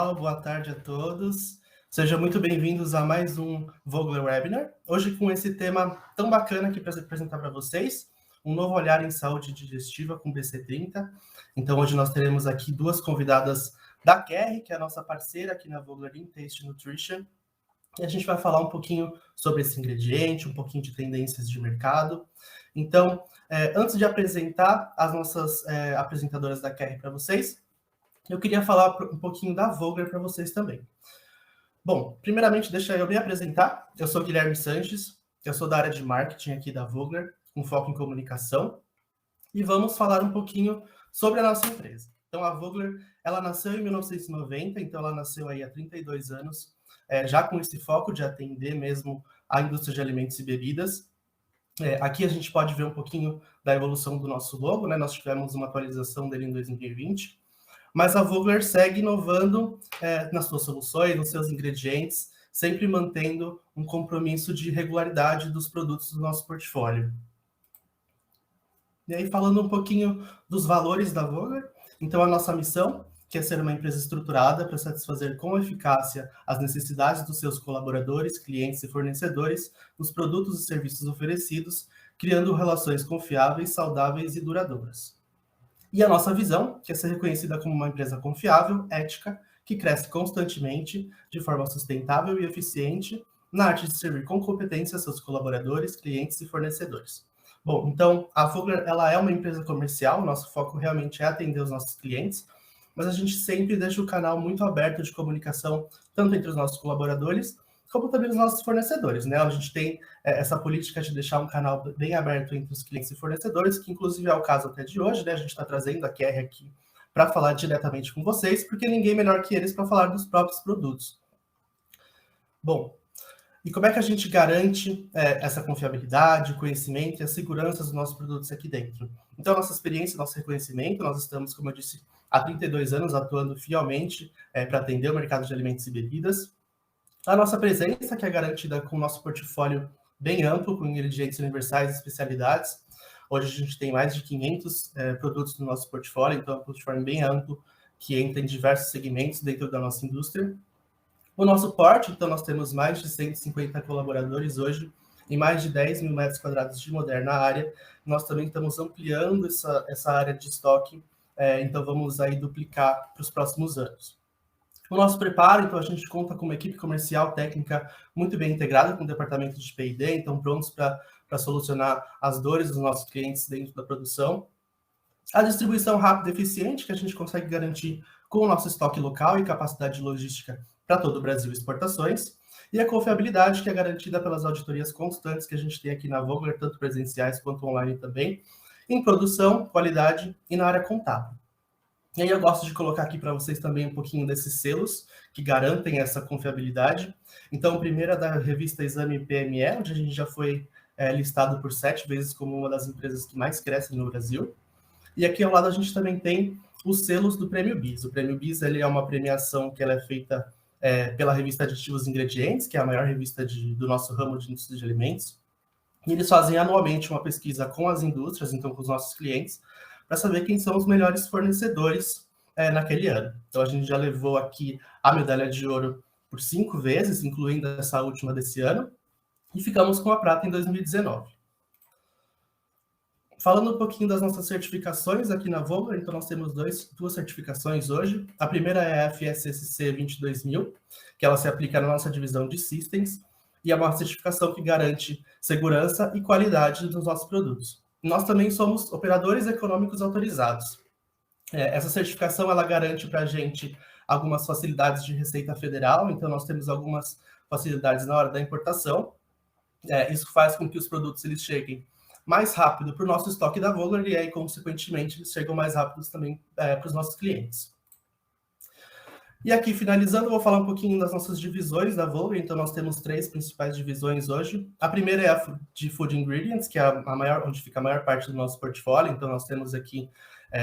pessoal, boa tarde a todos. Sejam muito bem-vindos a mais um Vogler Webinar. Hoje com esse tema tão bacana aqui para apresentar para vocês, um novo olhar em saúde digestiva com BC30. Então hoje nós teremos aqui duas convidadas da Kerry, que é a nossa parceira aqui na Vogler in Taste Nutrition. E a gente vai falar um pouquinho sobre esse ingrediente, um pouquinho de tendências de mercado. Então, antes de apresentar as nossas apresentadoras da Kerry para vocês, eu queria falar um pouquinho da Vogler para vocês também. Bom, primeiramente, deixa eu me apresentar. Eu sou Guilherme Sanches, eu sou da área de marketing aqui da Vogler, com foco em comunicação, e vamos falar um pouquinho sobre a nossa empresa. Então, a Vogler, ela nasceu em 1990, então ela nasceu aí há 32 anos, já com esse foco de atender mesmo a indústria de alimentos e bebidas. Aqui a gente pode ver um pouquinho da evolução do nosso logo, né? Nós tivemos uma atualização dele em 2020, mas a Vogler segue inovando nas suas soluções, nos seus ingredientes, sempre mantendo um compromisso de regularidade dos produtos do nosso portfólio. E aí, falando um pouquinho dos valores da Vogler, então a nossa missão, que é ser uma empresa estruturada para satisfazer com eficácia as necessidades dos seus colaboradores, clientes e fornecedores, os produtos e serviços oferecidos, criando relações confiáveis, saudáveis e duradouras. E a nossa visão, que é ser reconhecida como uma empresa confiável, ética, que cresce constantemente, de forma sustentável e eficiente, na arte de servir com competência seus colaboradores, clientes e fornecedores. Bom, então, a Vogler, ela é uma empresa comercial, nosso foco realmente é atender os nossos clientes, mas a gente sempre deixa o canal muito aberto de comunicação, tanto entre os nossos colaboradores, como também os nossos fornecedores, né? A gente tem essa política de deixar um canal bem aberto entre os clientes e fornecedores, que inclusive é o caso até de hoje, né? A gente está trazendo a Kerry aqui para falar diretamente com vocês, porque ninguém melhor que eles para falar dos próprios produtos. Bom, e como é que a gente garante essa confiabilidade, conhecimento e a segurança dos nossos produtos aqui dentro? Então, nossa experiência, nosso reconhecimento, nós estamos, como eu disse, há 32 anos atuando fielmente para atender o mercado de alimentos e bebidas. A nossa presença, que é garantida com o nosso portfólio bem amplo, com ingredientes universais e especialidades. Hoje a gente tem mais de 500 produtos no nosso portfólio, então é um portfólio bem amplo, que entra em diversos segmentos dentro da nossa indústria. O nosso porte, então nós temos mais de 150 colaboradores hoje, e mais de 10 mil metros quadrados de moderna área. Nós também estamos ampliando essa área de estoque, então vamos aí duplicar para os próximos anos. O nosso preparo, então, a gente conta com uma equipe comercial técnica muito bem integrada com o departamento de P&D, então prontos para solucionar as dores dos nossos clientes dentro da produção. A distribuição rápida e eficiente, que a gente consegue garantir com o nosso estoque local e capacidade de logística para todo o Brasil exportações. E a confiabilidade, que é garantida pelas auditorias constantes que a gente tem aqui na Vogler, tanto presenciais quanto online também, em produção, qualidade e na área contábil. E aí eu gosto de colocar aqui para vocês também um pouquinho desses selos que garantem essa confiabilidade. Então, o primeiro é da revista Exame PME, onde a gente já foi listado por 7 vezes como uma das empresas que mais crescem no Brasil. E aqui ao lado a gente também tem os selos do Prêmio BIS. O Prêmio BIS ele é uma premiação que ela é feita pela revista Aditivos e Ingredientes, que é a maior revista do nosso ramo de indústria de alimentos. E eles fazem anualmente uma pesquisa com as indústrias, então com os nossos clientes, para saber quem são os melhores fornecedores naquele ano. Então, a gente já levou aqui a medalha de ouro por 5 vezes, incluindo essa última desse ano, e ficamos com a prata em 2019. Falando um pouquinho das nossas certificações aqui na Vogler, então nós temos duas certificações hoje. A primeira é a FSSC 22000, que ela se aplica na nossa divisão de Systems, e é uma certificação que garante segurança e qualidade dos nossos produtos. Nós também somos operadores econômicos autorizados. Essa certificação ela garante para a gente algumas facilidades de Receita Federal, então nós temos algumas facilidades na hora da importação. Isso faz com que os produtos eles cheguem mais rápido para o nosso estoque da Vogler e aí, consequentemente, eles chegam mais rápidos também para os nossos clientes. E aqui, finalizando, eu vou falar um pouquinho das nossas divisões da Vogler. Então, nós temos 3 principais divisões hoje. A primeira é a de Food Ingredients, que é onde fica a maior parte do nosso portfólio. Então, nós temos aqui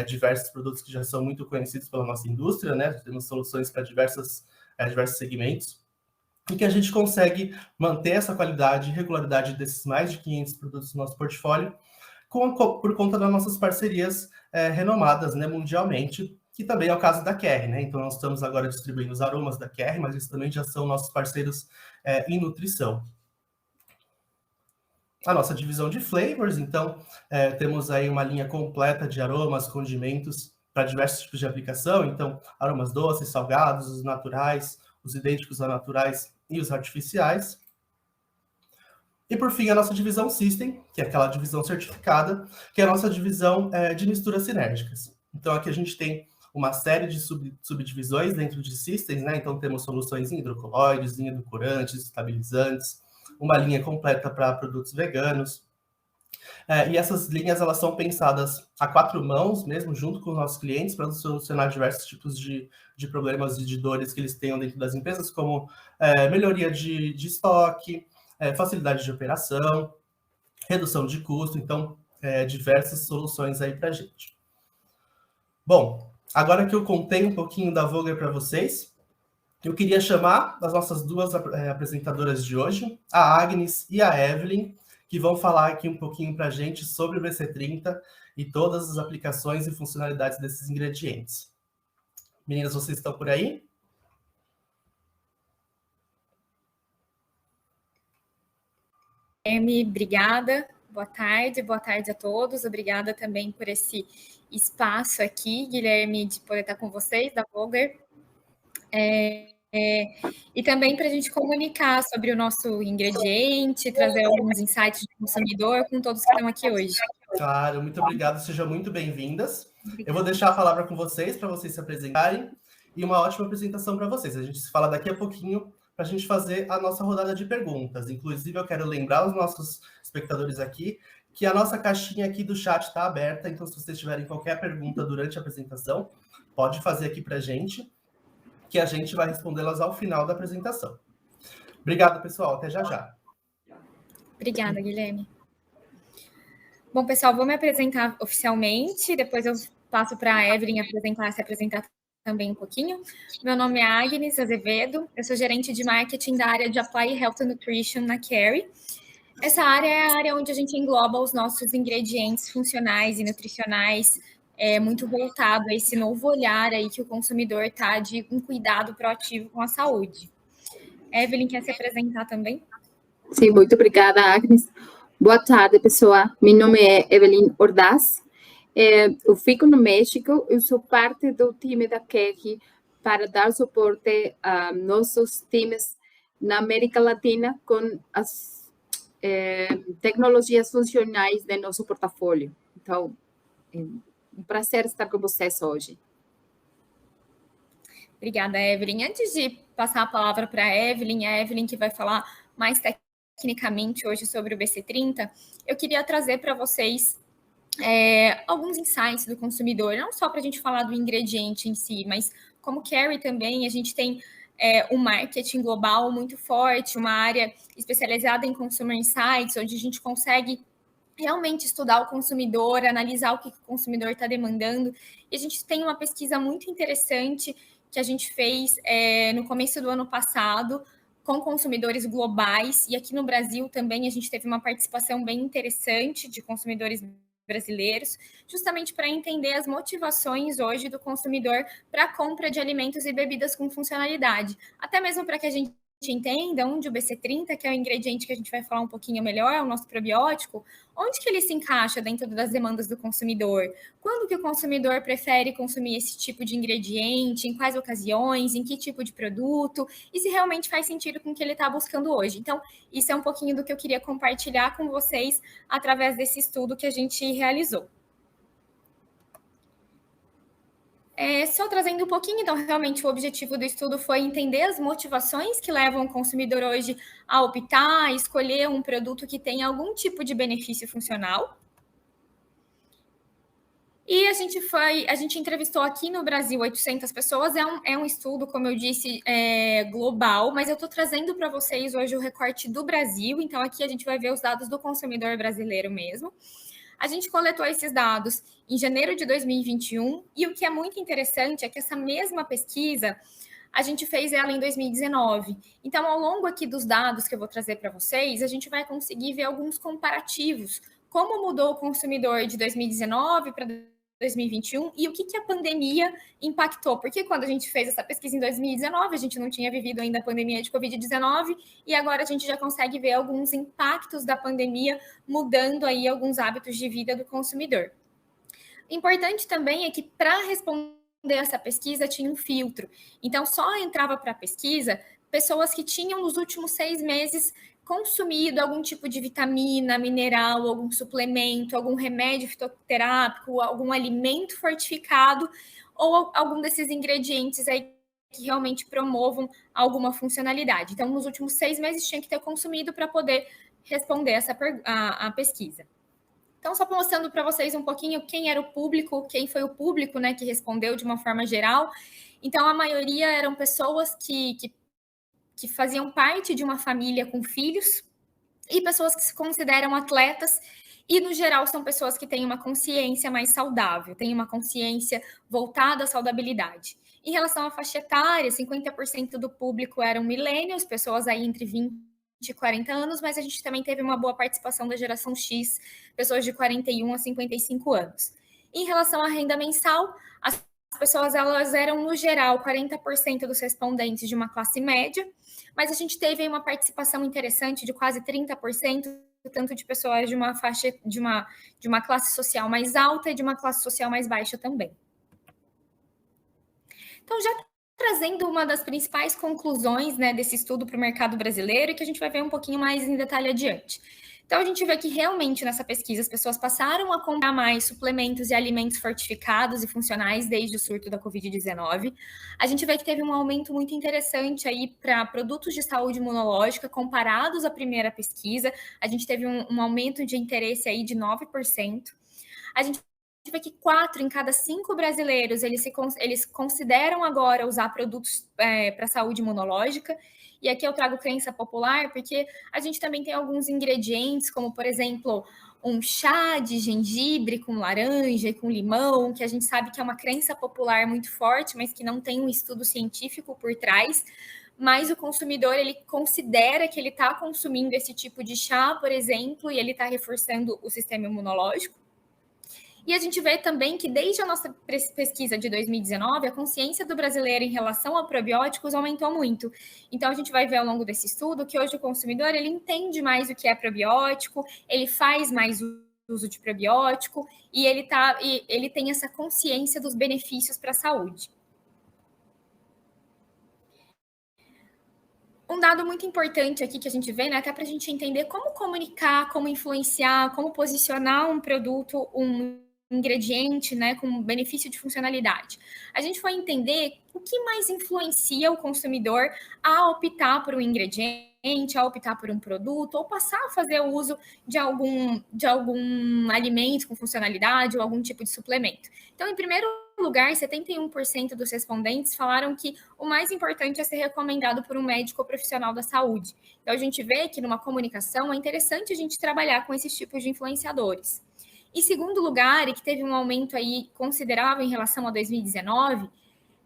diversos produtos que já são muito conhecidos pela nossa indústria, né? Temos soluções para diversos segmentos. E que a gente consegue manter essa qualidade e regularidade desses mais de 500 produtos do nosso portfólio por conta das nossas parcerias renomadas, né, mundialmente, que também é o caso da Kerry, né? Então, nós estamos agora distribuindo os aromas da Kerry, mas eles também já são nossos parceiros em nutrição. A nossa divisão de flavors, então, temos aí uma linha completa de aromas, condimentos para diversos tipos de aplicação, então, aromas doces, salgados, os naturais, os idênticos a naturais e os artificiais. E, por fim, a nossa divisão System, que é aquela divisão certificada, que é a nossa divisão de misturas sinérgicas. Então, aqui a gente tem uma série de subdivisões dentro de Systems, né? Então, temos soluções em hidrocoloides, em edulcorantes, estabilizantes, uma linha completa para produtos veganos. E essas linhas, elas são pensadas a 4 mãos, mesmo junto com os nossos clientes, para solucionar diversos tipos de problemas e de dores que eles tenham dentro das empresas, como melhoria de estoque, facilidade de operação, redução de custo, então, diversas soluções aí para a gente. Bom, agora que eu contei um pouquinho da Vogler para vocês, eu queria chamar as nossas duas apresentadoras de hoje, a Agnes e a Evelyn, que vão falar aqui um pouquinho para a gente sobre o BC30 e todas as aplicações e funcionalidades desses ingredientes. Meninas, vocês estão por aí? Obrigada, boa tarde a todos, obrigada também por esse espaço aqui, Guilherme, de poder estar com vocês, da Vogler, e também para a gente comunicar sobre o nosso ingrediente, trazer alguns insights de consumidor com todos que estão aqui hoje. Claro, muito obrigado, sejam muito bem-vindas. Eu vou deixar a palavra com vocês, para vocês se apresentarem, e uma ótima apresentação para vocês. A gente se fala daqui a pouquinho, para a gente fazer a nossa rodada de perguntas. Inclusive, eu quero lembrar os nossos espectadores aqui que a nossa caixinha aqui do chat está aberta, então se vocês tiverem qualquer pergunta durante a apresentação, pode fazer aqui para a gente, que a gente vai respondê-las ao final da apresentação. Obrigado, pessoal. Até já já. Obrigada, Guilherme. Bom, pessoal, vou me apresentar oficialmente, depois eu passo para a Evelyn se apresentar também um pouquinho. Meu nome é Agnes Azevedo, eu sou gerente de marketing da área de Apply Health and Nutrition na Kerry. Essa área é a área onde a gente engloba os nossos ingredientes funcionais e nutricionais, muito voltado a esse novo olhar aí que o consumidor está de um cuidado proativo com a saúde. Evelyn, quer se apresentar também? Sim, muito obrigada, Agnes. Boa tarde, pessoal. Meu nome é Evelyn Ordaz. Eu fico no México, eu sou parte do time da Kerry para dar suporte a nossos times na América Latina com as tecnologias funcionais do nosso portfólio. Então, é um prazer estar com vocês hoje. Obrigada, Evelyn. Antes de passar a palavra para a Evelyn que vai falar mais tecnicamente hoje sobre o BC30, eu queria trazer para vocês alguns insights do consumidor, não só para a gente falar do ingrediente em si, mas como Kerry também, a gente tem um marketing global muito forte, uma área especializada em Consumer Insights, onde a gente consegue realmente estudar o consumidor, analisar o que o consumidor está demandando. E a gente tem uma pesquisa muito interessante que a gente fez no começo do ano passado com consumidores globais, e aqui no Brasil também a gente teve uma participação bem interessante de consumidores brasileiros, justamente para entender as motivações hoje do consumidor para a compra de alimentos e bebidas com funcionalidade, até mesmo para que a gente entenda onde o BC30, que é o ingrediente que a gente vai falar um pouquinho melhor, o nosso probiótico, onde que ele se encaixa dentro das demandas do consumidor? Quando que o consumidor prefere consumir esse tipo de ingrediente? Em quais ocasiões? Em que tipo de produto? E se realmente faz sentido com o que ele está buscando hoje? Então, isso é um pouquinho do que eu queria compartilhar com vocês através desse estudo que a gente realizou. Só trazendo um pouquinho, então, realmente o objetivo do estudo foi entender as motivações que levam o consumidor hoje a optar, a escolher um produto que tenha algum tipo de benefício funcional. E a gente entrevistou aqui no Brasil 800 pessoas, é um estudo, como eu disse, global, mas eu estou trazendo para vocês hoje o recorte do Brasil, então aqui a gente vai ver os dados do consumidor brasileiro mesmo. A gente coletou esses dados em janeiro de 2021, e o que é muito interessante é que essa mesma pesquisa, a gente fez ela em 2019. Então, ao longo aqui dos dados que eu vou trazer para vocês, a gente vai conseguir ver alguns comparativos, como mudou o consumidor de 2019 para 2021 e o que a pandemia impactou. Porque quando a gente fez essa pesquisa em 2019, a gente não tinha vivido ainda a pandemia de Covid-19 e agora a gente já consegue ver alguns impactos da pandemia mudando aí alguns hábitos de vida do consumidor. Importante também é que para responder essa pesquisa tinha um filtro. Então, só entrava para a pesquisa pessoas que tinham nos últimos 6 meses consumido algum tipo de vitamina, mineral, algum suplemento, algum remédio fitoterápico, algum alimento fortificado ou algum desses ingredientes aí que realmente promovam alguma funcionalidade. Então, nos últimos 6 meses tinha que ter consumido para poder responder a pesquisa. Então, só mostrando para vocês um pouquinho quem era o público, quem foi o público, né, que respondeu de uma forma geral. Então, a maioria eram pessoas que faziam parte de uma família com filhos e pessoas que se consideram atletas e, no geral, são pessoas que têm uma consciência mais saudável, têm uma consciência voltada à saudabilidade. Em relação à faixa etária, 50% do público eram millennials, pessoas aí entre 20 e 40 anos, mas a gente também teve uma boa participação da geração X, pessoas de 41 a 55 anos. Em relação à renda mensal, as pessoas elas eram, no geral, 40% dos respondentes de uma classe média, mas a gente teve uma participação interessante de quase 30%, tanto de pessoas de uma faixa de uma classe social mais alta e de uma classe social mais baixa também. Então, já trazendo uma das principais conclusões, né, desse estudo para o mercado brasileiro, e que a gente vai ver um pouquinho mais em detalhe adiante. Então, a gente vê que realmente nessa pesquisa as pessoas passaram a comprar mais suplementos e alimentos fortificados e funcionais desde o surto da Covid-19. A gente vê que teve um aumento muito interessante aí para produtos de saúde imunológica comparados à primeira pesquisa. A gente teve um aumento de interesse aí de 9%. A gente vê que 4 em cada 5 brasileiros eles consideram agora usar produtos para saúde imunológica. E aqui eu trago crença popular, porque a gente também tem alguns ingredientes, como, por exemplo, um chá de gengibre com laranja e com limão, que a gente sabe que é uma crença popular muito forte, mas que não tem um estudo científico por trás. Mas o consumidor, ele considera que ele está consumindo esse tipo de chá, por exemplo, e ele está reforçando o sistema imunológico. E a gente vê também que desde a nossa pesquisa de 2019, a consciência do brasileiro em relação a probióticos aumentou muito. Então, a gente vai ver ao longo desse estudo que hoje o consumidor ele entende mais o que é probiótico, ele faz mais uso de probiótico e ele tem essa consciência dos benefícios para a saúde. Um dado muito importante aqui que a gente vê, né, até para a gente entender como comunicar, como influenciar, como posicionar um produto, um ingrediente, né, com benefício de funcionalidade. A gente vai entender o que mais influencia o consumidor a optar por um ingrediente, a optar por um produto, ou passar a fazer uso de algum alimento com funcionalidade ou algum tipo de suplemento. Então, em primeiro lugar, 71% dos respondentes falaram que o mais importante é ser recomendado por um médico ou profissional da saúde. Então, a gente vê que numa comunicação é interessante a gente trabalhar com esses tipos de influenciadores. Em segundo lugar, e que teve um aumento aí considerável em relação a 2019,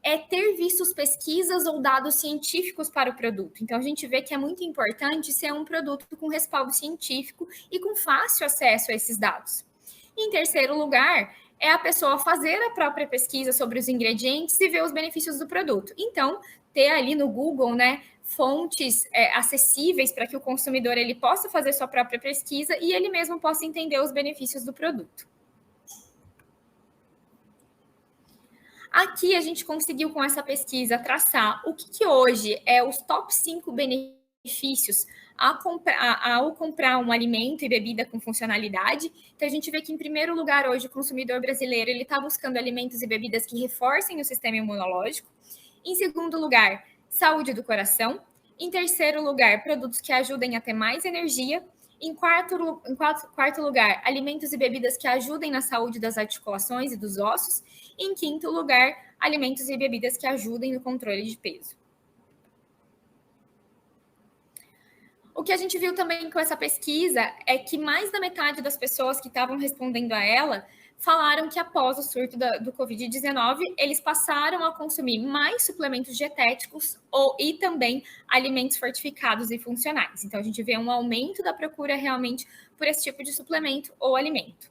é ter visto pesquisas ou dados científicos para o produto. Então, a gente vê que é muito importante ser um produto com respaldo científico e com fácil acesso a esses dados. E, em terceiro lugar, é a pessoa fazer a própria pesquisa sobre os ingredientes e ver os benefícios do produto. Então, ter ali no Google, né, fontes acessíveis para que o consumidor ele possa fazer sua própria pesquisa e ele mesmo possa entender os benefícios do produto. Aqui a gente conseguiu com essa pesquisa traçar o que hoje é os top 5 benefícios ao comprar um alimento e bebida com funcionalidade. Então, a gente vê que, em primeiro lugar, hoje, o consumidor brasileiro ele está buscando alimentos e bebidas que reforcem o sistema imunológico. Em segundo lugar, saúde do coração. Em terceiro lugar, produtos que ajudem a ter mais energia. Em quarto lugar, alimentos e bebidas que ajudem na saúde das articulações e dos ossos. E em quinto lugar, alimentos e bebidas que ajudem no controle de peso. O que a gente viu também com essa pesquisa é que mais da metade das pessoas que estavam respondendo a ela falaram que após o surto do Covid-19, eles passaram a consumir mais suplementos dietéticos e também alimentos fortificados e funcionais. Então, a gente vê um aumento da procura realmente por esse tipo de suplemento ou alimento.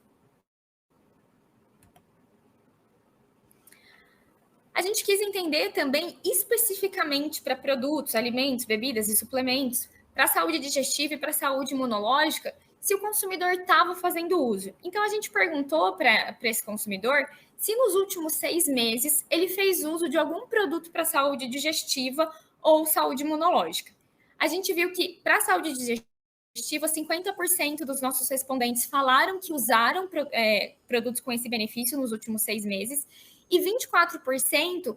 gente quis entender também especificamente para produtos, alimentos, bebidas e suplementos, para a saúde digestiva e para a saúde imunológica, se o consumidor estava fazendo uso. Então, a gente perguntou para esse consumidor se nos últimos 6 meses ele fez uso de algum produto para a saúde digestiva ou saúde imunológica. A gente viu que para a saúde digestiva, 50% dos nossos respondentes falaram que usaram produtos com esse benefício nos últimos 6 meses, e 24%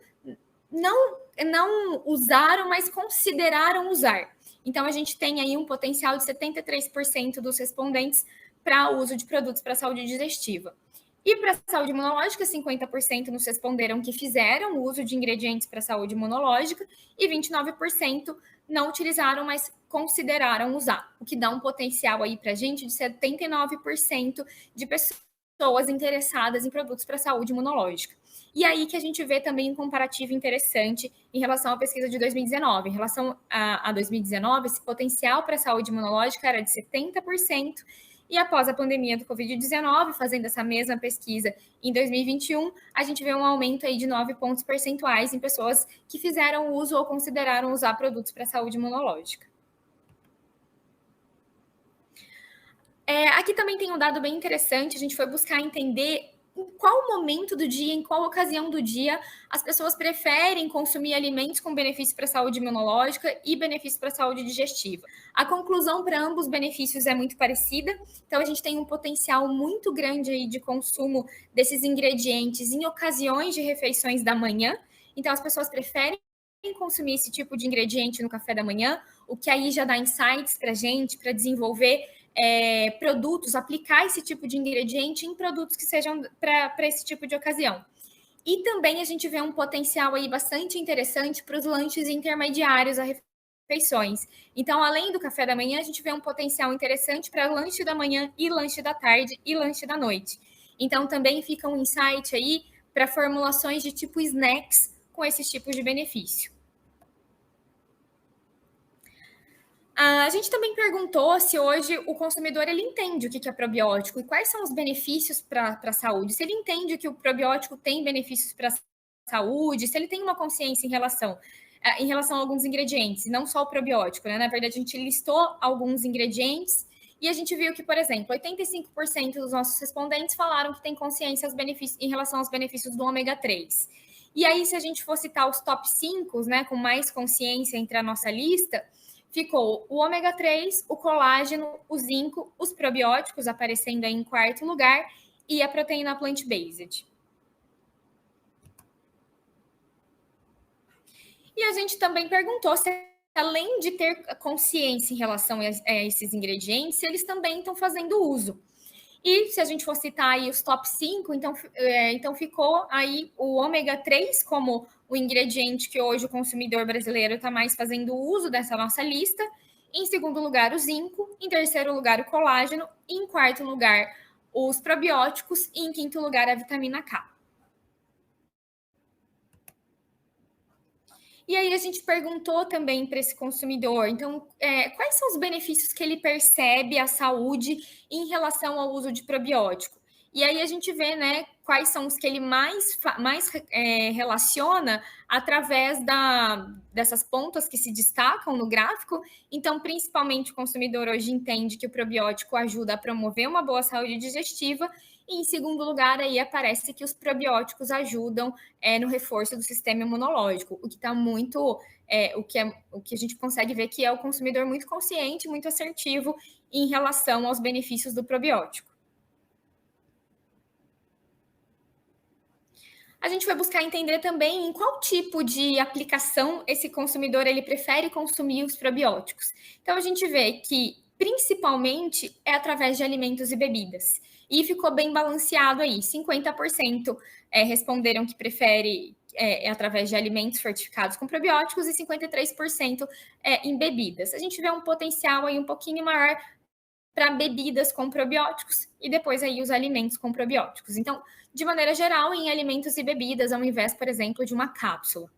não usaram, mas consideraram usar. Então, a gente tem aí um potencial de 73% dos respondentes para o uso de produtos para a saúde digestiva. E para a saúde imunológica, 50% nos responderam que fizeram uso de ingredientes para a saúde imunológica e 29% não utilizaram, mas consideraram usar, o que dá um potencial aí para a gente de 79% de pessoas interessadas em produtos para a saúde imunológica. E aí que a gente vê também um comparativo interessante em relação à pesquisa de 2019. Em relação a 2019, esse potencial para a saúde imunológica era de 70%, e após a pandemia do Covid-19, fazendo essa mesma pesquisa em 2021, a gente vê um aumento aí de 9 pontos percentuais em pessoas que fizeram uso ou consideraram usar produtos para a saúde imunológica. Aqui também tem um dado bem interessante, a gente foi buscar entender em qual momento do dia, em qual ocasião do dia, as pessoas preferem consumir alimentos com benefício para a saúde imunológica e benefício para a saúde digestiva. A conclusão para ambos benefícios é muito parecida, então a gente tem um potencial muito grande aí de consumo desses ingredientes em ocasiões de refeições da manhã, então as pessoas preferem consumir esse tipo de ingrediente no café da manhã, o que aí já dá insights para a gente, para desenvolver produtos, aplicar esse tipo de ingrediente em produtos que sejam para esse tipo de ocasião. E também a gente vê um potencial aí bastante interessante para os lanches intermediários a refeições. Então, além do café da manhã, a gente vê um potencial interessante para lanche da manhã e lanche da tarde e lanche da noite. Então, também fica um insight aí para formulações de tipo snacks com esses tipos de benefício. A gente também perguntou se hoje o consumidor ele entende o que é probiótico e quais são os benefícios para a saúde. Se ele entende que o probiótico tem benefícios para a saúde, se ele tem uma consciência em relação a alguns ingredientes, não só o probiótico, né? Na verdade, a gente listou alguns ingredientes e a gente viu que, por exemplo, 85% dos nossos respondentes falaram que tem consciência em relação aos benefícios do ômega 3. E aí, se a gente for citar os top 5, né, com mais consciência entre a nossa lista, ficou o ômega 3, o colágeno, o zinco, os probióticos aparecendo aí em quarto lugar e a proteína plant-based. E a gente também perguntou se, além de ter consciência em relação a esses ingredientes, eles também estão fazendo uso. E se a gente for citar aí os top 5, então ficou aí o ômega 3 como o ingrediente que hoje o consumidor brasileiro está mais fazendo uso dessa nossa lista. Em segundo lugar, o zinco. Em terceiro lugar, o colágeno. Em quarto lugar, os probióticos. E em quinto lugar, a vitamina K. E aí a gente perguntou também para esse consumidor, então, quais são os benefícios que ele percebe à saúde em relação ao uso de probiótico? E aí a gente vê, né, quais são os que ele mais relaciona através dessas pontas que se destacam no gráfico. Então, principalmente, o consumidor hoje entende que o probiótico ajuda a promover uma boa saúde digestiva. E, em segundo lugar, aí aparece que os probióticos ajudam no reforço do sistema imunológico, o que está muito... o que a gente consegue ver que é o consumidor muito consciente, muito assertivo em relação aos benefícios do probiótico. A gente vai buscar entender também em qual tipo de aplicação esse consumidor ele prefere consumir os probióticos. Então, a gente vê que, principalmente, é através de alimentos e bebidas. E ficou bem balanceado aí. 50% responderam que prefere através de alimentos fortificados com probióticos e 53% em bebidas. A gente vê um potencial aí um pouquinho maior para bebidas com probióticos e depois aí os alimentos com probióticos. Então, de maneira geral, em alimentos e bebidas, ao invés, por exemplo, de uma cápsula.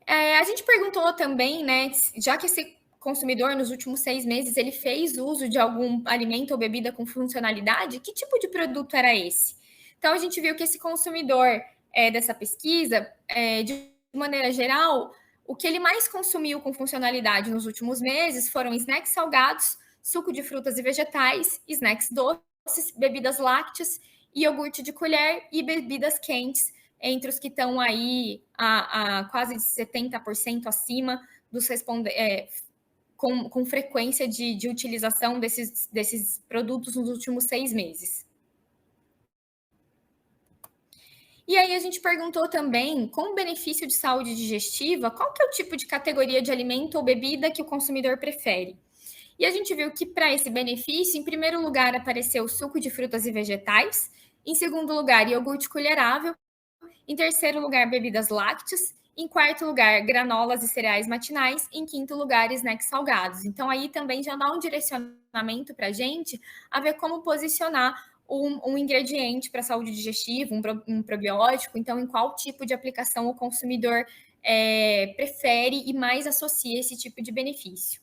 A gente perguntou também, né, já que esse consumidor, nos últimos 6 meses, ele fez uso de algum alimento ou bebida com funcionalidade, que tipo de produto era esse? Então, a gente viu que esse consumidor dessa pesquisa, de maneira geral, o que ele mais consumiu com funcionalidade nos últimos meses foram snacks salgados, suco de frutas e vegetais, snacks doces, bebidas lácteas, iogurte de colher e bebidas quentes, entre os que estão aí a quase 70% acima dos com frequência de utilização desses produtos nos últimos 6 meses. E aí a gente perguntou também, com benefício de saúde digestiva, qual que é o tipo de categoria de alimento ou bebida que o consumidor prefere? E a gente viu que para esse benefício, em primeiro lugar apareceu suco de frutas e vegetais, em segundo lugar iogurte colherável, em terceiro lugar bebidas lácteas, em quarto lugar granolas e cereais matinais, em quinto lugar snacks salgados. Então aí também já dá um direcionamento para a gente a ver como posicionar um ingrediente para a saúde digestiva, um probiótico, então em qual tipo de aplicação o consumidor prefere e mais associa esse tipo de benefício.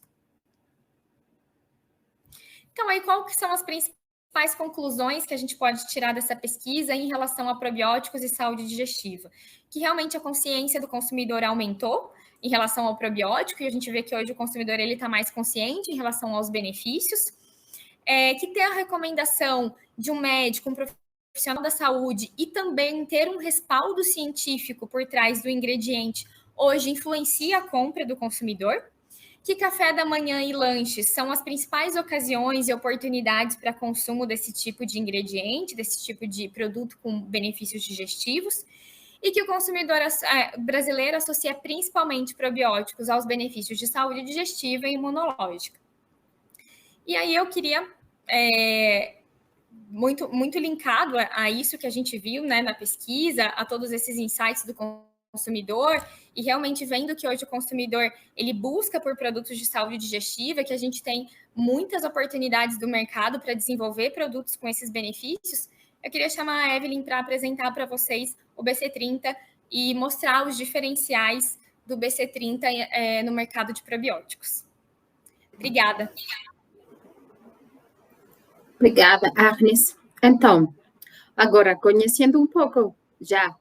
Então, aí, quais são as principais conclusões que a gente pode tirar dessa pesquisa em relação a probióticos e saúde digestiva? Que realmente a consciência do consumidor aumentou em relação ao probiótico, e a gente vê que hoje o consumidor está mais consciente em relação aos benefícios, que ter a recomendação de um médico, um profissional da saúde, e também ter um respaldo científico por trás do ingrediente, hoje influencia a compra do consumidor, que café da manhã e lanches são as principais ocasiões e oportunidades para consumo desse tipo de ingrediente, desse tipo de produto com benefícios digestivos, e que o consumidor brasileiro associa principalmente probióticos aos benefícios de saúde digestiva e imunológica. E aí eu queria, muito linkado a isso que a gente viu, né, na pesquisa, a todos esses insights do consumidor, e realmente vendo que hoje o consumidor ele busca por produtos de saúde digestiva, que a gente tem muitas oportunidades do mercado para desenvolver produtos com esses benefícios, eu queria chamar a Evelyn para apresentar para vocês o BC30 e mostrar os diferenciais do BC30 no mercado de probióticos. Obrigada. Obrigada, Agnes. Então, agora, conhecendo um pouco já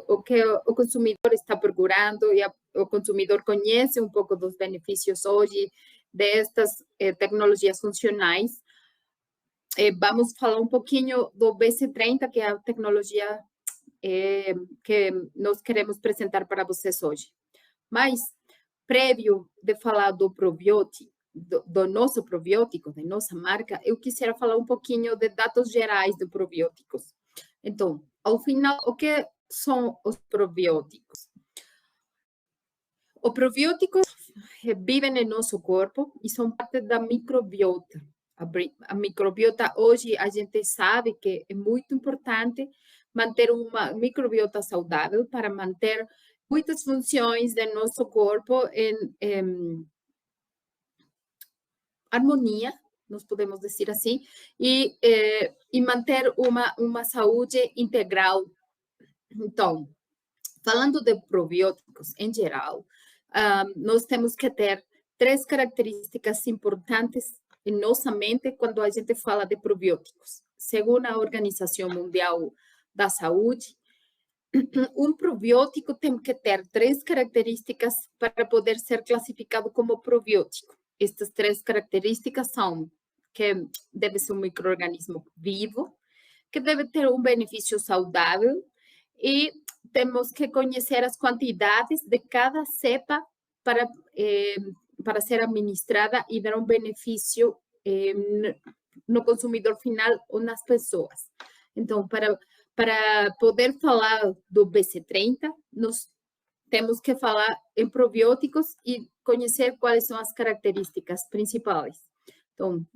o que o consumidor está procurando e o consumidor conhece um pouco dos benefícios hoje destas tecnologias funcionais, vamos falar um pouquinho do BC30, que é a tecnologia que nós queremos apresentar para vocês hoje. Mas, prévio de falar do probiótico, do nosso probiótico, da nossa marca, eu quisiera falar um pouquinho de dados gerais de probióticos. Então, ao final, o que são os probióticos? Os probióticos vivem no nosso corpo e são parte da microbiota. A microbiota, hoje, a gente sabe que é muito importante manter uma microbiota saudável para manter muitas funções do nosso corpo em harmonia, nós podemos dizer assim, e manter uma saúde integral. Então, falando de probióticos em geral, nós temos que ter 3 características importantes em nossa mente quando a gente fala de probióticos. Segundo a Organização Mundial da Saúde, um probiótico tem que ter 3 características para poder ser classificado como probiótico. Estas 3 características são que deve ser um micro-organismo vivo, que deve ter um benefício saudável e temos que conhecer as quantidades de cada cepa para ser administrada e dar um benefício no consumidor final ou nas pessoas. Então, para poder falar do BC30, nós temos que falar em probióticos e conhecer quais são as características principais. Então,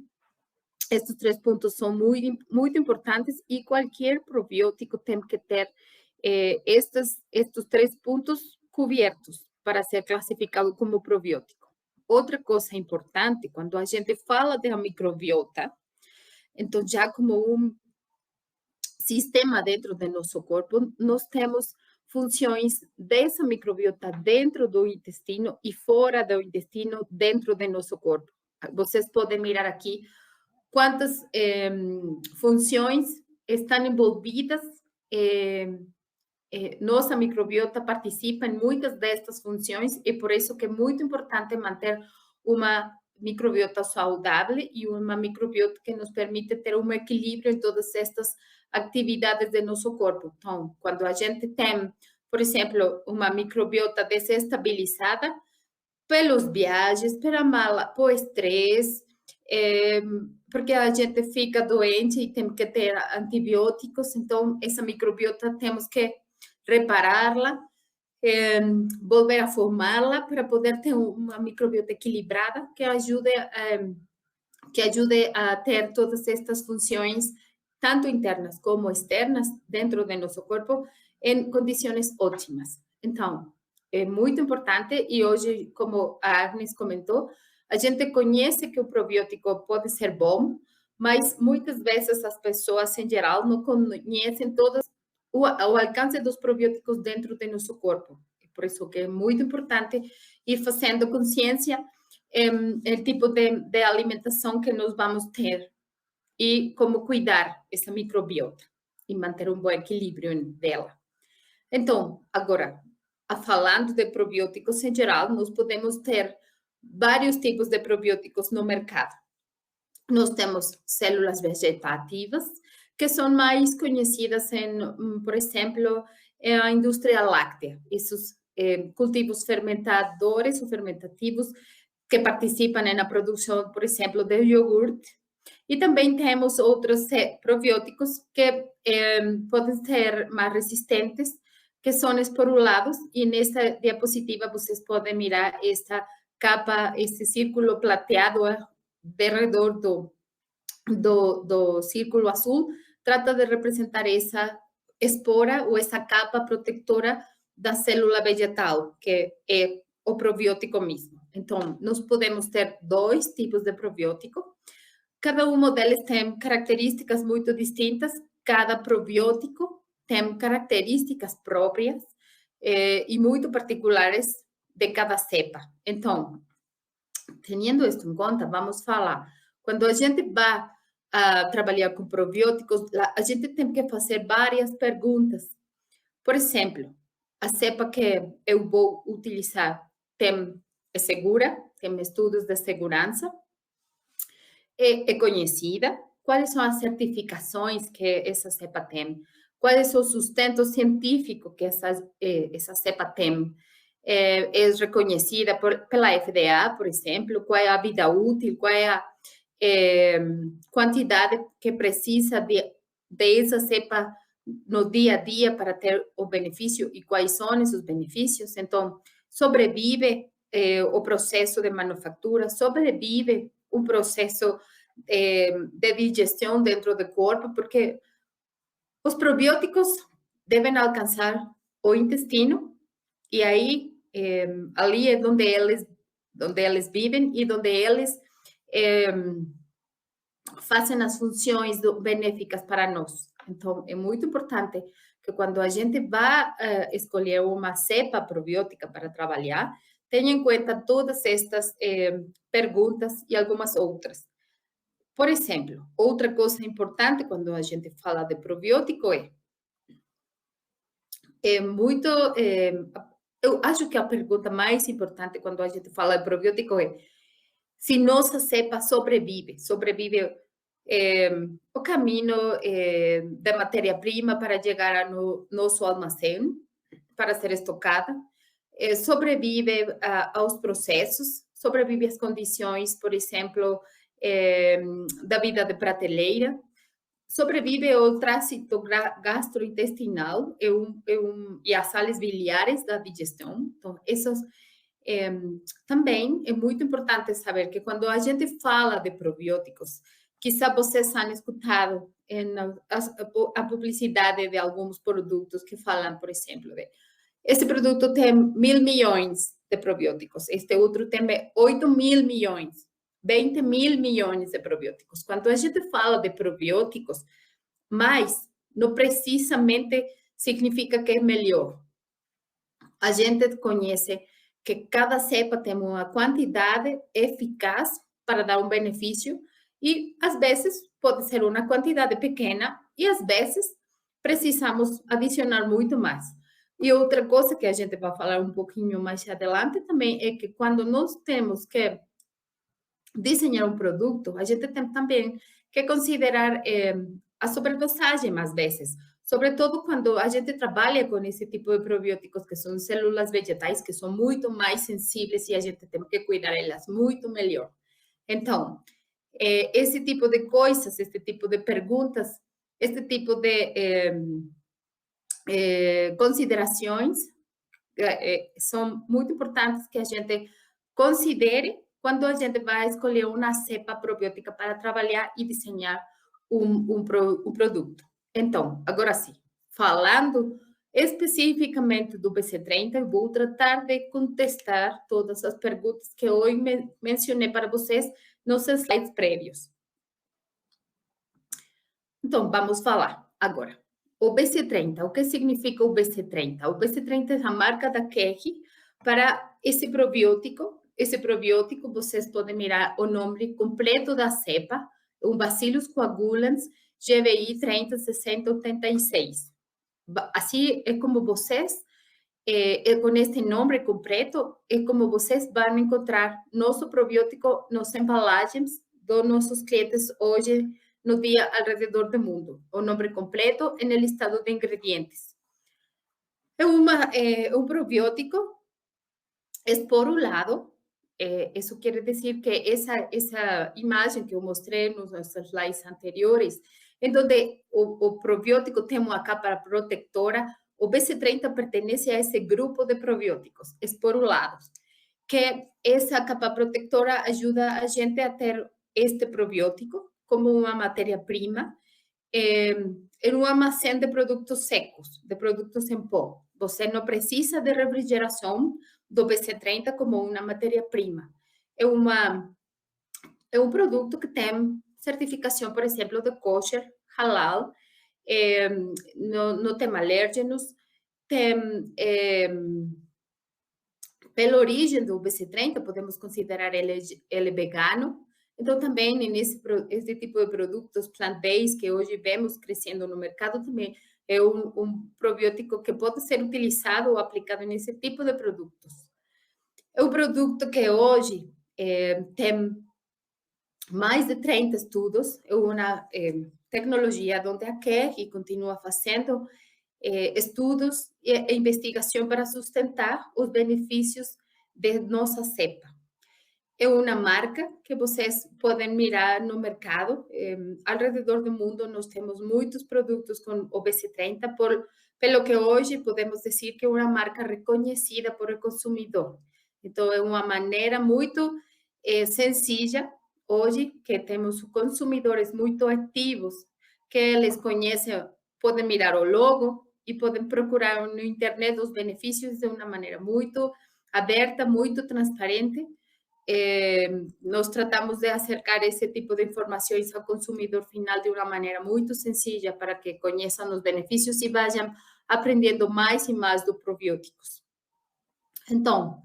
estes 3 pontos são muito, muito importantes e qualquer probiótico tem que ter estes 3 pontos cobertos para ser classificado como probiótico. Outra coisa importante, quando a gente fala da microbiota, então já como um sistema dentro do nosso corpo, nós temos funções dessa microbiota dentro do intestino e fora do intestino, dentro do nosso corpo. Vocês podem mirar aqui quantas funções estão envolvidas nossa microbiota participa em muitas destas funções e por isso que é muito importante manter uma microbiota saudável e uma microbiota que nos permite ter um equilíbrio em todas estas atividades do nosso corpo. Então, quando a gente tem, por exemplo, uma microbiota desestabilizada, pelos viagens, pelo estresse, porque a gente fica doente e tem que ter antibióticos, então essa microbiota temos que repará-la, volver a formá-la para poder ter uma microbiota equilibrada que ajude a ter todas estas funções, tanto internas como externas, dentro do nosso corpo, em condições ótimas. Então, é muito importante e hoje, como a Agnes comentou, a gente conhece que o probiótico pode ser bom, mas muitas vezes as pessoas, em geral, não conhecem o alcance dos probióticos dentro do nosso corpo. Por isso que é muito importante ir fazendo consciência o tipo de alimentação que nós vamos ter e como cuidar essa microbiota e manter um bom equilíbrio dela. Então, agora, falando de probióticos em geral, nós podemos ter vários tipos de probióticos no mercado. Nós temos células vegetativas, que são mais conhecidas por exemplo, a indústria láctea, esses cultivos fermentadores ou fermentativos que participam na produção, por exemplo, de iogurte. E também temos outros probióticos que podem ser mais resistentes, que são esporulados, e nesta diapositiva vocês podem mirar esta capa, esse círculo plateado ao redor do círculo azul, trata de representar essa espora ou essa capa protetora da célula vegetal, que é o probiótico mesmo. Então, nós podemos ter dois tipos de probiótico. Cada um deles tem características muito distintas. Cada probiótico tem características próprias e muito particulares de cada cepa. Então, tendo isso em conta, vamos falar. Quando a gente vai trabalhar com probióticos, a gente tem que fazer várias perguntas. Por exemplo, a cepa que eu vou utilizar é segura? Tem estudos de segurança? É conhecida? Quais são as certificações que essa cepa tem? Qual é o sustento científico que essa cepa tem? É reconhecida pela FDA, por exemplo? Qual é a vida útil? Qual é a quantidade que precisa dessa cepa no dia a dia para ter o benefício e quais são esses benefícios? Então, sobrevive o processo de manufatura, sobrevive o processo de digestão dentro do corpo, porque os probióticos devem alcançar o intestino e aí ali é onde eles vivem e onde eles fazem as funções benéficas para nós. Então, é muito importante que quando a gente vai escolher uma cepa probiótica para trabalhar, tenha em conta todas estas perguntas e algumas outras. Por exemplo, outra coisa importante quando a gente fala de probiótico eu acho que a pergunta mais importante quando a gente fala de probiótico é se nossa cepa sobrevive o caminho da matéria-prima para chegar ao nosso armazém, para ser estocada, sobrevive aos processos, sobrevive às condições, por exemplo, da vida de prateleira, sobrevive ao trânsito gastrointestinal e às sales biliares da digestão. Então, esses também é muito importante saber que quando a gente fala de probióticos, quizá vocês tenham escutado a publicidade de alguns produtos que falam, por exemplo, esse produto tem 1.000 milhões de probióticos, este outro tem 8.000 milhões, 20.000 milhões de probióticos. Quando a gente fala de probióticos, mas não precisamente significa que é melhor. A gente conhece que cada cepa tem uma quantidade eficaz para dar um benefício e, às vezes, pode ser uma quantidade pequena e, às vezes, precisamos adicionar muito mais. E outra coisa que a gente vai falar um pouquinho mais adelante também é que quando nós temos que desenhar um produto, a gente tem também que considerar a sobredosagem às vezes, sobretudo quando a gente trabalha com esse tipo de probióticos que são células vegetais que são muito mais sensíveis e a gente tem que cuidar elas muito melhor. Então, esse tipo de coisas, esse tipo de perguntas, esse tipo de considerações são muito importantes que a gente considere quando a gente vai escolher uma cepa probiótica para trabalhar e desenhar um produto. Então, agora sim, falando especificamente do BC30, eu vou tratar de contestar todas as perguntas que hoje mencionei para vocês nos slides prévios. Então, vamos falar agora. O BC30, o que significa o BC30? O BC30 é a marca da Keri para esse probiótico. Esse probiótico, vocês podem mirar o nome completo da cepa, um Bacillus coagulans GVI 306086. Assim é como vocês, com este nome completo, é como vocês vão encontrar nosso probiótico nas embalagens dos nossos clientes hoje no dia alrededor do mundo. O nome completo no listado de ingredientes. É um probiótico esporulado. Isso quer dizer que essa imagem que eu mostrei nos slides anteriores, em onde o probiótico tem uma capa protetora, o BC30 pertence a esse grupo de probióticos esporulados, que essa capa protetora ajuda a gente a ter este probiótico como uma matéria-prima em um armazém de produtos secos, de produtos em pó. Você não precisa de refrigeração do BC30 como uma matéria-prima. É um produto que tem certificação, por exemplo, de kosher, halal, não tem alérgenos, pela origem do BC30, podemos considerar ele vegano. Então, também, esse tipo de produtos plant-based que hoje vemos crescendo no mercado, também é um probiótico que pode ser utilizado ou aplicado nesse tipo de produtos. É um produto que hoje tem mais de 30 estudos, é uma tecnologia onde a Keri continua fazendo estudos e investigação para sustentar os benefícios de nossa cepa. É uma marca que vocês podem mirar no mercado. Alrededor do mundo, nós temos muitos produtos com o BC30, pelo que hoje podemos dizer que é uma marca reconhecida por o consumidor. Então, é uma maneira muito sencilla, hoje, que temos consumidores muito ativos, que eles conhecem, podem mirar o logo e podem procurar na internet os benefícios de uma maneira muito aberta, muito transparente. Nós tratamos de acercar esse tipo de informações ao consumidor final de uma maneira muito sencilla para que conheçam os benefícios e vayam aprendendo mais e mais dos probióticos. Então,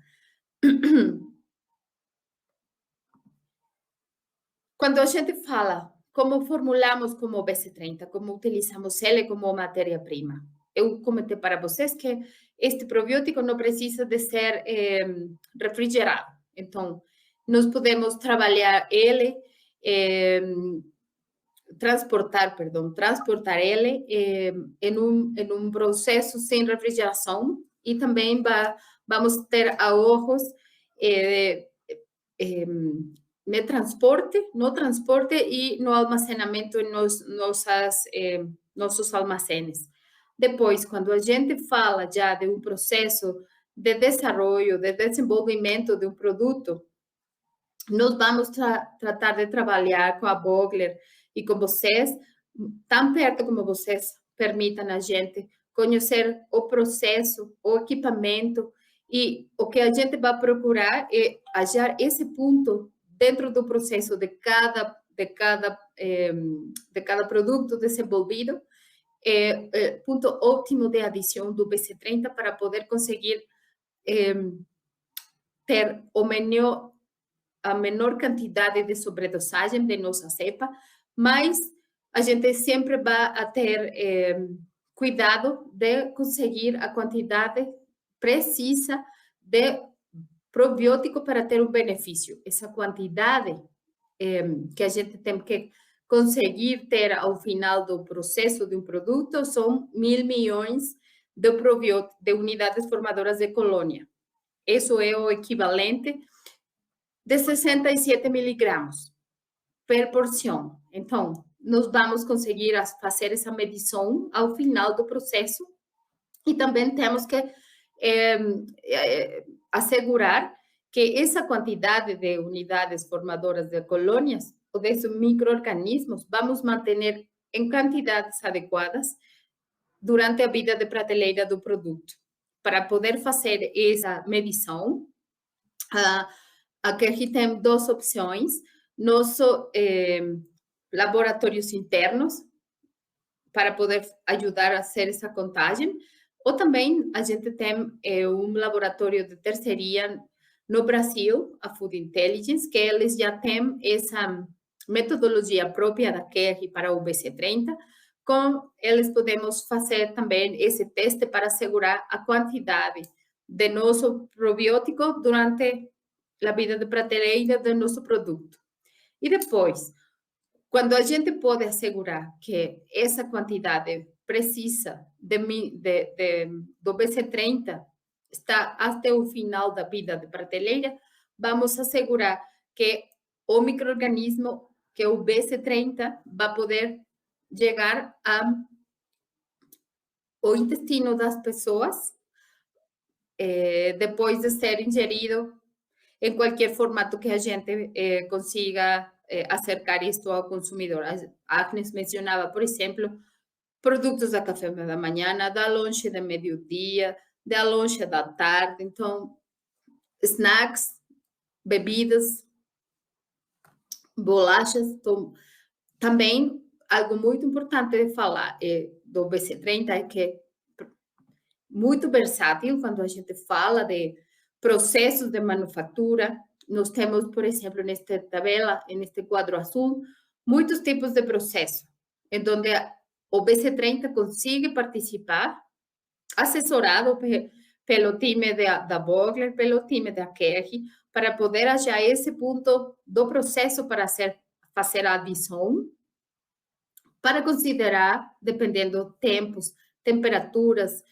quando a gente fala como formulamos como BC30, como utilizamos ele como matéria-prima, eu comentei para vocês que este probiótico não precisa de ser refrigerado. Então, nós podemos trabalhar ele, transportar ele em um processo sem refrigeração e também vamos ter ahorros no transporte e no armazenamento em nossos almacenes. Depois, quando a gente fala já de um processo de desenvolvimento de um produto, nós vamos tratar de trabalhar com a Vogler e com vocês, tão perto como vocês permitam a gente conhecer o processo, o equipamento, e o que a gente vai procurar é achar esse ponto dentro do processo de cada produto desenvolvido, ponto ótimo de adição do BC30 para poder conseguir ter a menor quantidade de sobredosagem de nossa cepa, mas a gente sempre vai ter cuidado de conseguir a quantidade precisa de probiótico para ter um benefício. Essa quantidade que a gente tem que conseguir ter ao final do processo de um produto são 1.000 milhões de unidades formadoras de colônia. Isso é o equivalente de 67 miligramas per porção. Então, nós vamos conseguir fazer essa medição ao final do processo e também temos que assegurar que essa quantidade de unidades formadoras de colônias ou desses micro-organismos vamos manter em quantidades adequadas durante a vida de prateleira do produto. Para poder fazer essa medição, aqui a gente tem duas opções. Nossos laboratórios internos, para poder ajudar a fazer essa contagem, ou também a gente tem um laboratório de terceria no Brasil, a Food Intelligence, que eles já têm essa metodologia própria da QR para o BC30, com eles podemos fazer também esse teste para assegurar a quantidade de nosso probiótico durante a vida de prateleira do nosso produto. E depois, quando a gente pode assegurar que essa quantidade precisa do BC30 está até o final da vida de prateleira, vamos assegurar que o micro-organismo, que o BC30, vai poder chegar ao intestino das pessoas depois de ser ingerido em qualquer formato que a gente consiga acercar isto ao consumidor. A Agnes mencionava, por exemplo, produtos da café da manhã, da lanche de meio-dia, da lanche da tarde. Então, snacks, bebidas, bolachas. Então, também, algo muito importante de falar do BC30 é que é muito versátil quando a gente fala de processos de manufatura. Nós temos, por exemplo, nesta tabela, neste quadro azul, muitos tipos de processo, em onde o BC30 consegue participar, assessorado pelo time da Vogler, pelo time da Kerry, para poder achar esse ponto do processo para fazer a adição, para considerar, dependendo tempos, temperaturas,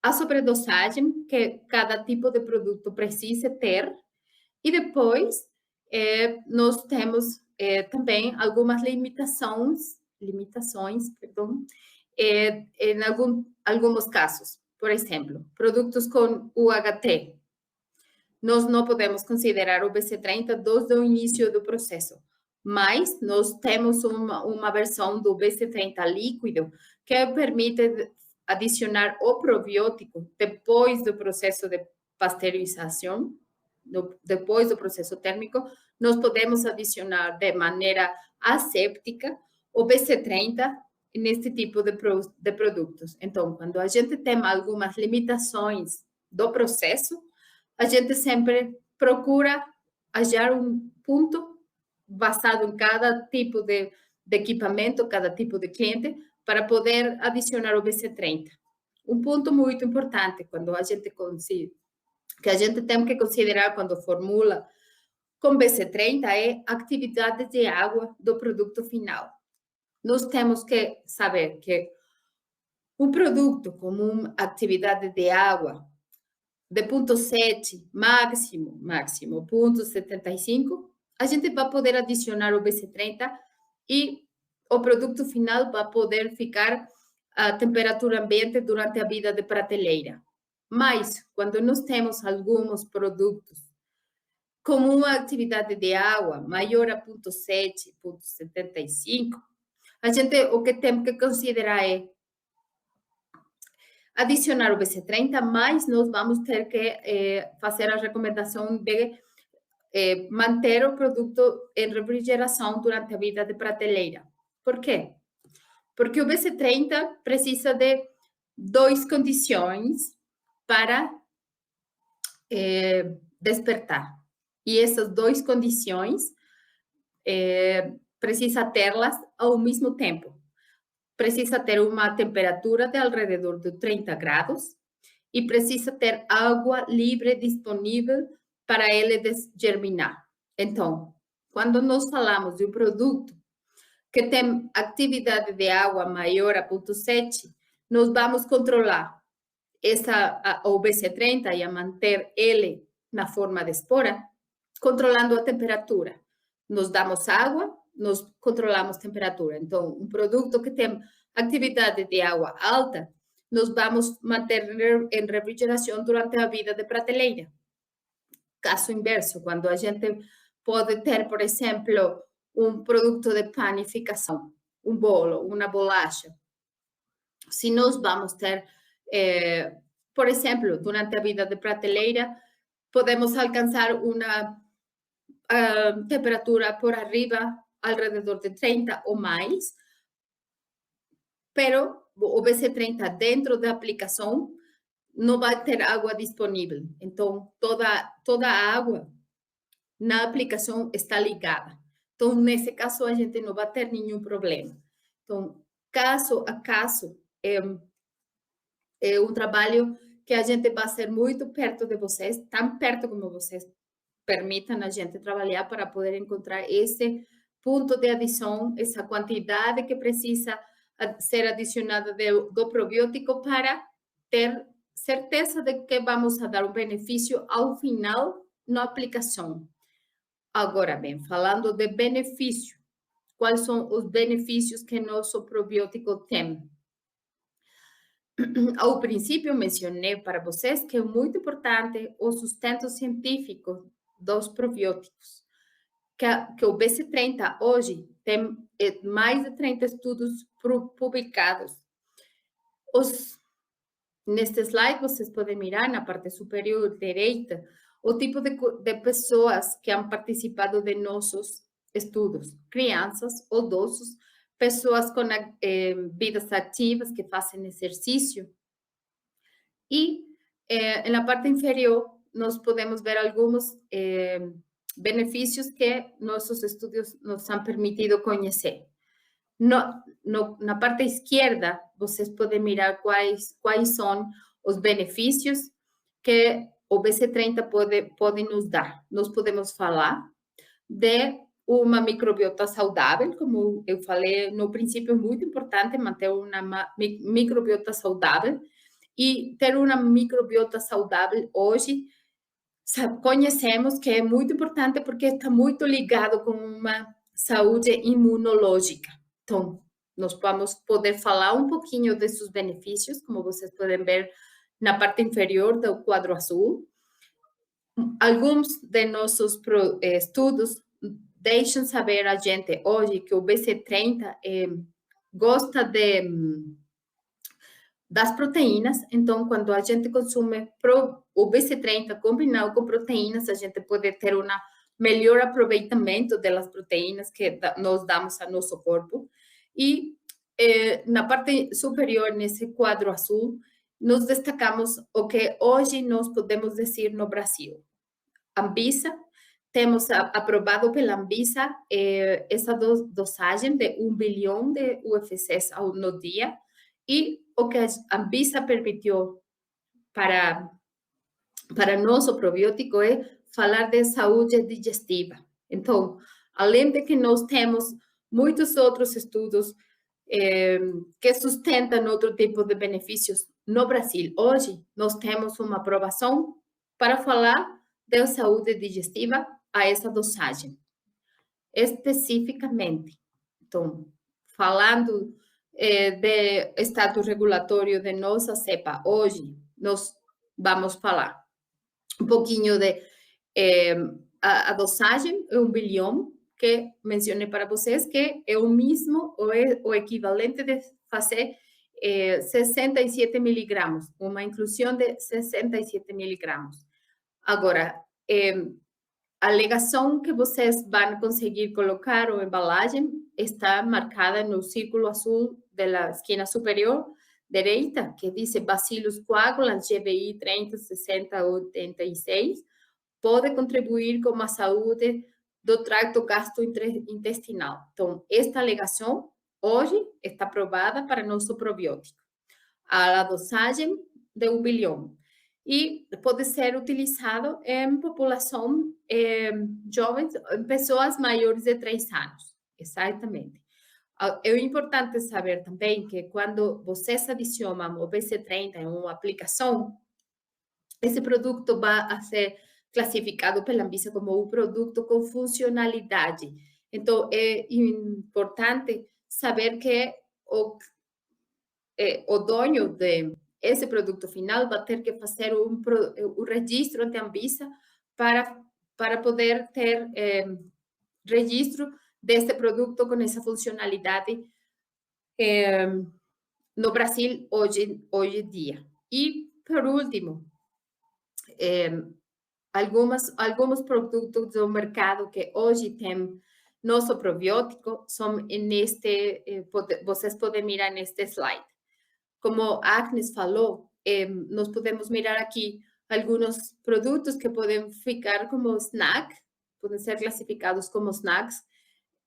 a sobredosagem que cada tipo de produto precisa ter. E depois, nós temos também algumas limitações, em alguns casos. Por exemplo, produtos com UHT. Nós não podemos considerar o BC30 desde o início do processo, mas nós temos uma versão do BC30 líquido que permite adicionar o probiótico depois do processo de pasteurização, depois do processo térmico. Nós podemos adicionar de maneira asséptica o BC30 neste tipo de produtos. Então, quando a gente tem algumas limitações do processo, a gente sempre procura achar um ponto basado em cada tipo de equipamento, cada tipo de cliente, para poder adicionar o BC30. Um ponto muito importante quando a gente que a gente tem que considerar quando formula com BC30 é a atividade de água do produto final. Nós temos que saber que um produto com uma atividade de água de 0,7, máximo 0,75, a gente vai poder adicionar o BC30 e o produto final vai poder ficar a temperatura ambiente durante a vida de prateleira. Mas, quando nós temos alguns produtos com uma atividade de água maior a 0,7, 0,75, o que temos que considerar é adicionar o BC30, mas nós vamos ter que fazer a recomendação de manter o produto em refrigeração durante a vida de prateleira. Por quê? Porque o BC30 precisa de duas condições para despertar. E essas duas condições precisa tê-las ao mesmo tempo. precisa ter uma temperatura de alrededor de 30 graus e precisa ter água livre disponível para ele germinar. Então, quando nós falamos de um produto que tem atividade de água maior a 0,7, nós vamos controlar o BC30 e a manter ele na forma de espora, controlando a temperatura. Nós damos água, nós controlamos temperatura. Então, um produto que tem atividade de água alta, nós vamos manter em refrigeração durante a vida de prateleira. Caso inverso, quando a gente pode ter, por exemplo, um produto de panificação, um bolo, uma bolacha. Se nós vamos ter, por exemplo, durante a vida de prateleira, podemos alcançar uma temperatura por arriba, alrededor de 30 ou mais, pero o BC30 dentro da aplicação não vai ter água disponível. Então, toda a água na aplicação está ligada. Então, nesse caso, a gente não vai ter nenhum problema. Então, caso a caso, é um trabalho que a gente vai ser muito perto de vocês, tão perto como vocês permitam a gente trabalhar para poder encontrar esse ponto de adição, essa quantidade que precisa ser adicionada do probiótico para ter certeza de que vamos a dar um benefício ao final na aplicação. Agora bem, falando de benefício, quais são os benefícios que nosso probiótico tem? Ao princípio, mencionei para vocês que é muito importante o sustento científico dos probióticos, que o BC30 hoje tem mais de 30 estudos publicados. Neste slide, vocês podem mirar na parte superior direita o tipo de pessoas que han participado de nossos estudos. Crianças, idosos, pessoas com vidas ativas que fazem exercício. E na parte inferior, nós podemos ver alguns benefícios que nossos estudos nos han permitido conhecer. Na parte esquerda, vocês podem mirar quais são os benefícios que o BC30 pode nos dar. Nós podemos falar de uma microbiota saudável, como eu falei no princípio, é muito importante manter uma microbiota saudável, e ter uma microbiota saudável hoje, conhecemos que é muito importante porque está muito ligado com uma saúde imunológica. Então, nós vamos poder falar um pouquinho desses benefícios, como vocês podem ver na parte inferior do quadro azul. Alguns de nossos estudos deixam saber a gente hoje que o BC30 gosta das proteínas. Então, quando a gente consome o BC30 combinado com proteínas, a gente pode ter um melhor aproveitamento das proteínas que nós damos ao nosso corpo. E na parte superior, nesse quadro azul, nós destacamos o que hoje nós podemos dizer no Brasil. Anvisa, temos aprovado pela Anvisa essa dosagem de 1 bilhão de UFCs no dia, e o que a Anvisa permitiu para nosso probiótico é falar de saúde digestiva. Então, além de que nós temos muitos outros estudos que sustentam outro tipo de benefícios no Brasil, hoje nós temos uma aprovação para falar de saúde digestiva a essa dosagem. Especificamente, então, falando de status regulatório de nossa cepa hoje, nós vamos falar um pouquinho de a dosagem, é 1 bilhão, que mencionei para vocês, que é o mesmo, ou é o equivalente de fazer 67 miligramas, uma inclusão de 67 miligramas. Agora, a alegação que vocês vão conseguir colocar ou embalagem está marcada no círculo azul da esquina superior direita, que diz Bacillus coagulans GBI 30, 60, 86, pode contribuir com a saúde do tracto gastrointestinal. Então, esta alegação hoje está aprovada para nosso probiótico, a dosagem de 1 bilhão. E pode ser utilizado em população jovens, em pessoas maiores de 3 anos, exatamente. É importante saber também que quando vocês adicionam o BC30 em uma aplicação, esse produto vai ser classificado pela Anvisa como um produto com funcionalidade. Então, é importante saber que o dono de esse produto final vai ter que fazer um registro ante a Anvisa para poder ter registro desse produto com essa funcionalidade no Brasil hoje em dia. E, por último, alguns produtos do mercado que hoje tem nosso probiótico são vocês podem mirar neste slide. Como a Agnes falou, nós podemos mirar aqui alguns produtos que podem ficar como snack, podem ser classificados como snacks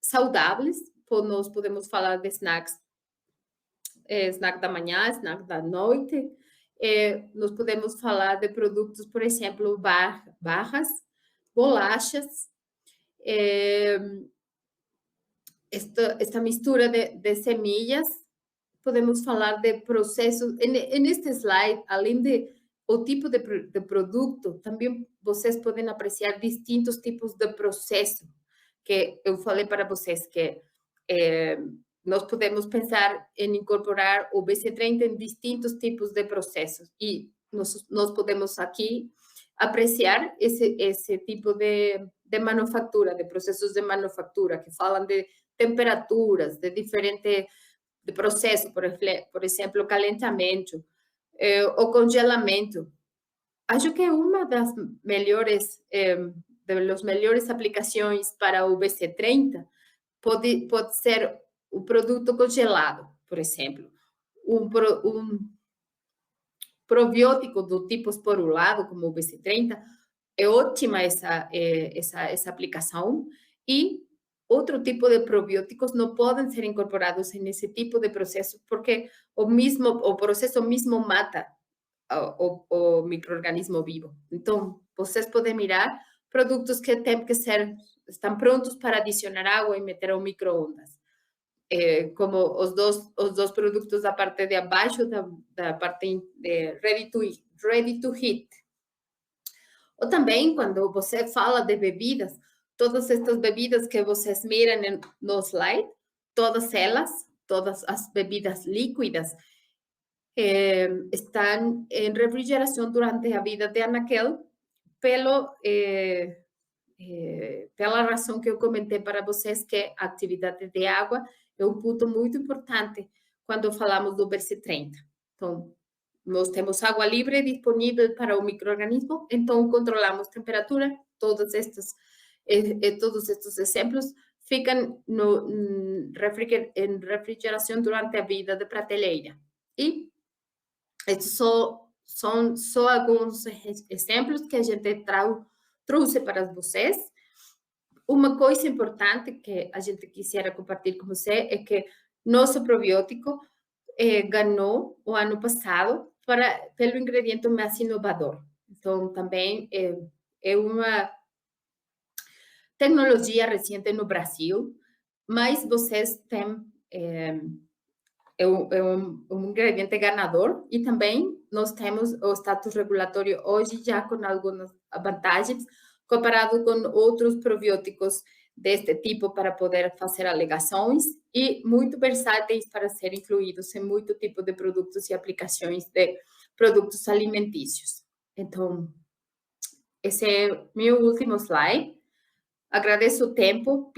saudáveis. Nós podemos falar de snacks, snack da manhã, snack da noite. Nós podemos falar de produtos, por exemplo, barras, bolachas, esta mistura de semillas. Podemos falar de processos. Neste slide, além de o tipo de produto, também vocês podem apreciar distintos tipos de processo, que eu falei para vocês que nós podemos pensar em incorporar o BC30 em distintos tipos de processos, e nós podemos aqui apreciar esse tipo de manufatura, de processos de manufatura, que falam de temperaturas, de diferentes de processo, por exemplo, calentamento, o congelamento. Acho que uma das melhores aplicações para o BC30 pode ser o produto congelado, por exemplo. Um probiótico do tipo esporulado, como o BC30, é ótima essa aplicação, e outro tipo de probióticos não podem ser incorporados nesse tipo de processo, porque o processo mesmo mata o micro-organismo vivo. Então, vocês podem mirar produtos que estão prontos para adicionar água e meter ao micro-ondas, como os dois produtos da parte de abaixo, da parte de ready to heat. Ou também, quando você fala de bebidas, todas estas bebidas que vocês miram no slide, todas as bebidas líquidas, estão em refrigeração durante a vida de anaquel, pela razão que eu comentei para vocês, que a atividade de água é um ponto muito importante quando falamos do BC30. Então, nós temos água livre disponível para o micro-organismo, então controlamos temperatura. Todos estes exemplos ficam em refrigeração durante a vida de prateleira. E estes são só alguns exemplos que a gente trouxe para vocês. Uma coisa importante que a gente quisiera compartilhar com você é que nosso probiótico ganhou o ano passado pelo ingrediente mais inovador. Então, também é uma tecnologia recente no Brasil, mas vocês têm um ingrediente ganador, e também nós temos o status regulatório hoje já com algumas vantagens comparado com outros probióticos deste tipo, para poder fazer alegações, e muito versáteis para ser incluídos em muito tipo de produtos e aplicações de produtos alimentícios. Então, esse é meu último slide. Agradeço o tempo.